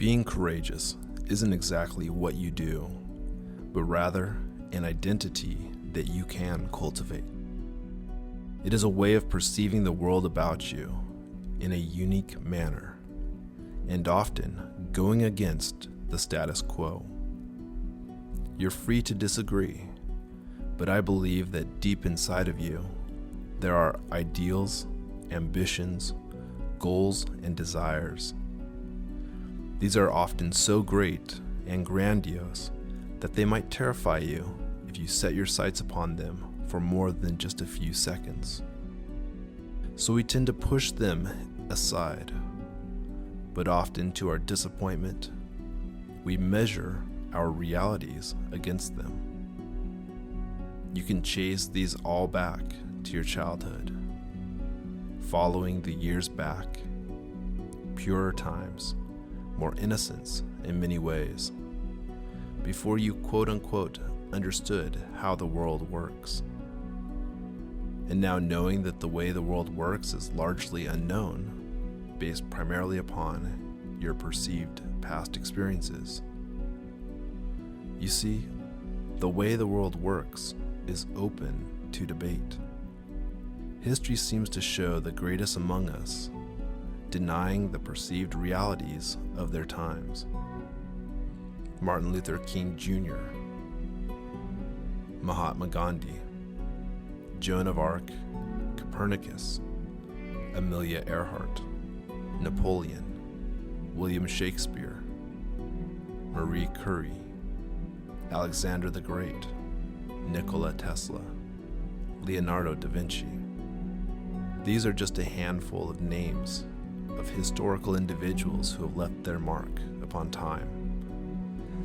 Being courageous isn't exactly what you do, but rather an identity that you can cultivate. It is a way of perceiving the world about you in a unique manner, and often going against the status quo. You're free to disagree, but I believe that deep inside of you, there are ideals, ambitions, goals, and desires. These are often so great and grandiose that they might terrify you if you set your sights upon them for more than just a few seconds. So we tend to push them aside, but often to our disappointment, we measure our realities against them. You can chase these all back to your childhood, following the years back, purer times, more innocence in many ways, before you quote-unquote understood how the world works. And now knowing that the way the world works is largely unknown, based primarily upon your perceived past experiences. You see, the way the world works is open to debate. History seems to show the greatest among us denying the perceived realities of their times. Martin Luther King Jr., Mahatma Gandhi, Joan of Arc, Copernicus, Amelia Earhart, Napoleon, William Shakespeare, Marie Curie, Alexander the Great, Nikola Tesla, Leonardo da Vinci. These are just a handful of names of historical individuals who have left their mark upon time.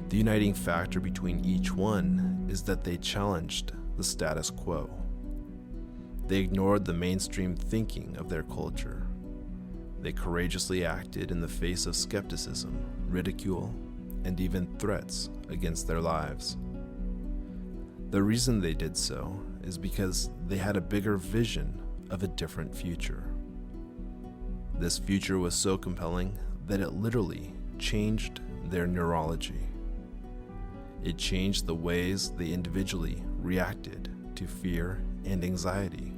The uniting factor between each one is that they challenged the status quo. They ignored the mainstream thinking of their culture. They courageously acted in the face of skepticism, ridicule, and even threats against their lives. The reason they did so is because they had a bigger vision of a different future. This future was so compelling that it literally changed their neurology. It changed the ways they individually reacted to fear and anxiety.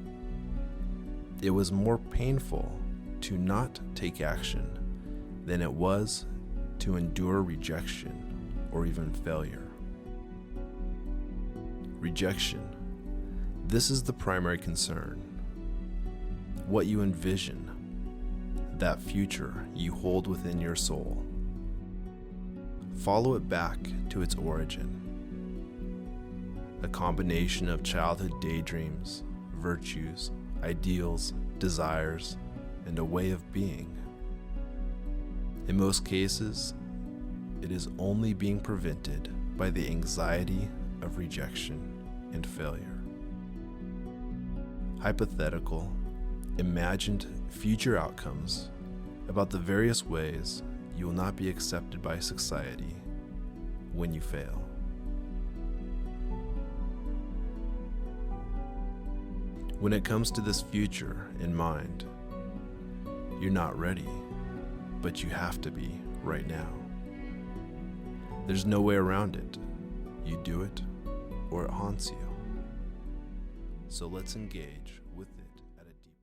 It was more painful to not take action than it was to endure rejection or even failure. Rejection. This is the primary concern. What you envision, that future you hold within your soul. Follow it back to its origin. A combination of childhood daydreams, virtues, ideals, desires, and a way of being. In most cases, it is only being prevented by the anxiety of rejection and failure. Hypothetical, imagined future outcomes about the various ways you will not be accepted by society when you fail. When it comes to this future in mind, you're not ready, but you have to be right now. There's no way around it. You do it, or it haunts you. So let's engage